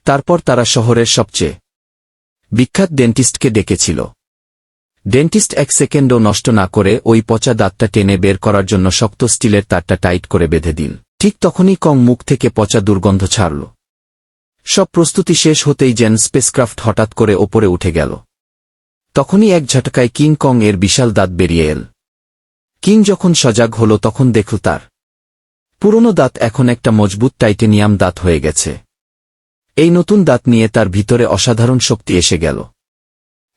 তারপর তারা শহরের সবচেয়ে বিখ্যাত ডেন্টিস্টকে ডেকেছিল। ডেন্টিস্ট 1 সেকেন্ডও নষ্ট না করে ওই পচা দাঁতটা টেনে বের করার জন্য শক্ত স্টিলের তারটা টাইট করে বেঁধে দিল। ঠিক তখনই কং মুখ থেকে পচা দুর্গন্ধ ছাড়ল। সব প্রস্তুতি শেষ হতেই জেন স্পেসক্রাফট হঠাৎ করে ওপরে উঠে গেল। তখনই এক ঝটকায় কিং কং এর বিশাল দাঁত বেরিয়ে এল। কিং যখন সজাগ হল তখন দেখল তার পুরনো দাঁত এখন একটা মজবুত টাইটেনিয়াম দাঁত হয়ে গেছে। এই নতুন দাঁত নিয়ে তার ভিতরে অসাধারণ শক্তি এসে গেল,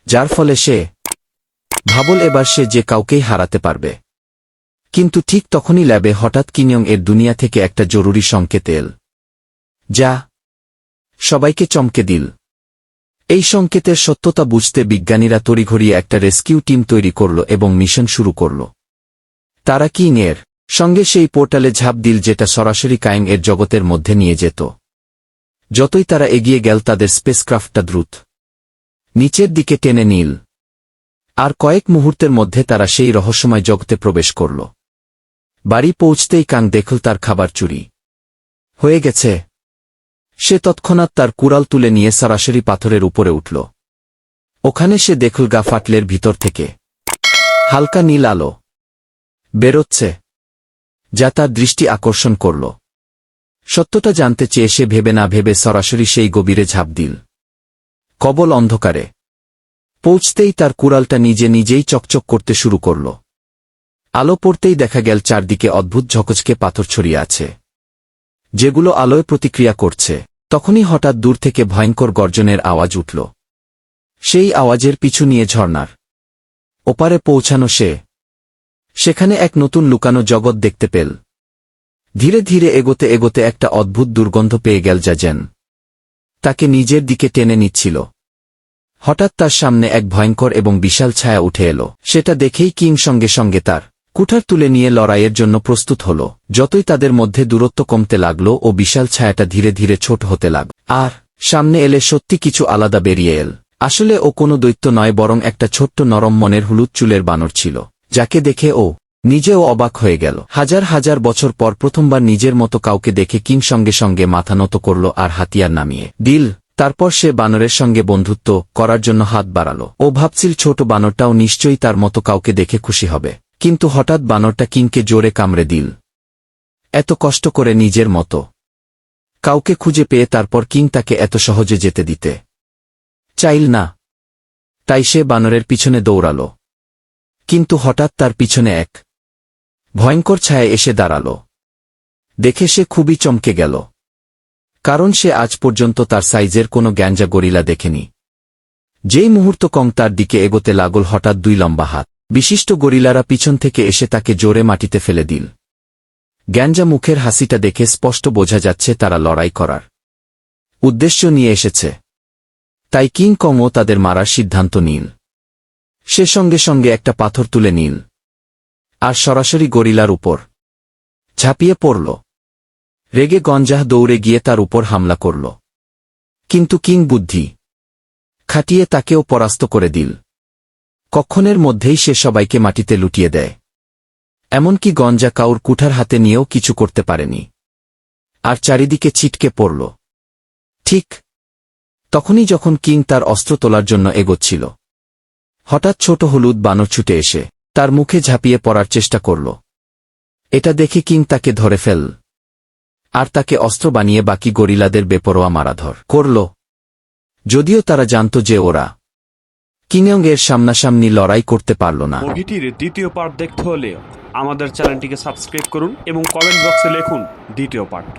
যার ফলে সে ভাবল এবার সে যে কাউকেই হারাতে পারবে। কিন্তু ঠিক তখনই ল্যাবে হঠাৎ কিংয়ং এর দুনিয়া থেকে একটা জরুরি সংকেত এল, যা সবাইকে চমকে দিল। এই সংকেতের সত্যতা বুঝতে বিজ্ঞানীরা তড়িঘড়িয়ে একটা রেস্কিউ টিম তৈরি করল এবং মিশন শুরু করল। তারা কিং এর সঙ্গে সেই পোর্টালে ঝাঁপ দিল যেটা সরাসরি কাইং এর জগতের মধ্যে নিয়ে যেত। যতই তারা এগিয়ে গেল তাদের স্পেসক্রাফটটা দ্রুত নিচের দিকে টেনে নিল, আর কয়েক মুহূর্তের মধ্যে তারা সেই রহস্যময় জগতে প্রবেশ করল। বাড়ি পৌঁছতেই কাং দেখল তার খাবার চুরি হয়ে গেছে। সে তৎক্ষণাৎ তার কুড়াল তুলে নিয়ে সরাসরি পাথরের উপরে উঠল। ওখানে সে দেখল গা ফাটলের ভিতর থেকে হালকা নীল আলো বেরোচ্ছে, যা তার দৃষ্টি আকর্ষণ করল। সত্যটা জানতে চেয়ে সে ভেবে না ভেবে সরাসরি সেই গভীরে ঝাঁপ দিল। কবল অন্ধকারে পৌঁছতেই তার কুড়ালটা নিজে নিজেই চকচক করতে শুরু করল। আলো পড়তেই দেখা গেল চারদিকে অদ্ভুত ঝকঝকে পাথর ছড়িয়ে আছে, যেগুলো আলোয় প্রতিক্রিয়া করছে। তখনই হঠাৎ দূর থেকে ভয়ঙ্কর গর্জনের আওয়াজ উঠল। সেই আওয়াজের পিছু নিয়ে ঝর্ণার ওপারে পৌঁছানো সেখানে এক নতুন লুকানো জগৎ দেখতে পেল। ধীরে ধীরে এগোতে এগোতে একটা অদ্ভুত দুর্গন্ধ পেয়ে গেল যা যেন তাকে নিজের দিকে টেনে নিচ্ছিল। হঠাৎ তার সামনে এক ভয়ঙ্কর এবং বিশাল ছায়া উঠে এলো। সেটা দেখেই কিং সঙ্গে সঙ্গে তার কুঠার তুলে নিয়ে লড়াইয়ের জন্য প্রস্তুত হল। যতই তাদের মধ্যে দূরত্ব কমতে লাগল ও বিশাল ছায়াটা ধীরে ধীরে ছোট হতে লাগল। আর সামনে এলে সত্যি কিছু আলাদা বেরিয়ে এল। আসলে ও কোনো দৈত্য নয়, বরং একটা ছোট্ট নরম মনের হলুদ চুলের বানর ছিল, যাকে দেখে ও নিজেও অবাক হয়ে গেল। হাজার হাজার বছর পর প্রথমবার নিজের মতো কাউকে দেখে কিং সঙ্গে সঙ্গে মাথা নত করল আর হাতিয়ার নামিয়ে দিল। তারপর সে বানরের সঙ্গে বন্ধুত্ব করার জন্য হাত বাড়াল। ও ভাবছিল ছোট বানরটাও নিশ্চয়ই তার মতো কাউকে দেখে খুশি হবে, কিন্তু হঠাৎ বানরটা কিংকে জোরে কামড়ে দিল। এত কষ্ট করে নিজের মতো কাউকে খুঁজে পেয়ে তারপর কিং তাকে এত সহজে যেতে দিতে চাইল না। তাই সে বানরের পিছনে দৌড়াল, কিন্তু হঠাৎ তার পিছনে এক ভয়ঙ্কর ছায়া এসে দাঁড়াল। দেখে সে খুবই চমকে গেল, কারণ সে আজ পর্যন্ত তার সাইজের কোনো গ্যাঞ্জা গরিলা দেখেনি। যেই মুহূর্ত কং তার দিকে এগোতে লাগল, হঠাৎ দুই লম্বা হাত বিশিষ্ট গরিলারা পিছন থেকে এসে তাকে জোরে মাটিতে ফেলে দিল। গ্যাঞ্জা মুখের হাসিটা দেখে স্পষ্ট বোঝা যাচ্ছে তারা লড়াই করার উদ্দেশ্য নিয়ে এসেছে। তাই কিং কংও তাদের মারার সিদ্ধান্ত নিল। সে সঙ্গে সঙ্গে একটা পাথর তুলে নিল আর সরাসরি গরিলার উপর ঝাঁপিয়ে পড়ল। রেগে গঞ্জাহ দৌড়ে গিয়ে তার উপর হামলা করল, কিন্তু কিং বুদ্ধি খাটিয়ে তাকেও পরাস্ত করে দিল। কক্ষণের মধ্যেই সে সবাইকে মাটিতে লুটিয়ে দেয়, এমনকি গঞ্জা কাউর কুঠার হাতে নিয়েও কিছু করতে পারেনি, আর চারিদিকে ছিটকে পড়ল। ঠিক তখনই যখন কিং তার অস্ত্র তোলার জন্য এগোচ্ছিল, হঠাৎ ছোট হলুদ বানর ছুটে এসে তার মুখে ঝাঁপিয়ে পড়ার চেষ্টা করল। এটা দেখে কিং তাকে ধরে ফেলল আর তাকে অস্ত্র বানিয়ে বাকি গরিলাদের বেপরোয়া মারাধর করল, যদিও তারা জানত যে ওরা কিংয়ং এর সামনাসামনি লড়াই করতে পারল না। মুভিটির দ্বিতীয় পার্ট দেখতে হলে আমাদের চ্যানেলটিকে সাবস্ক্রাইব করুন এবং কমেন্ট বক্সে লিখুন দ্বিতীয় পার্ট।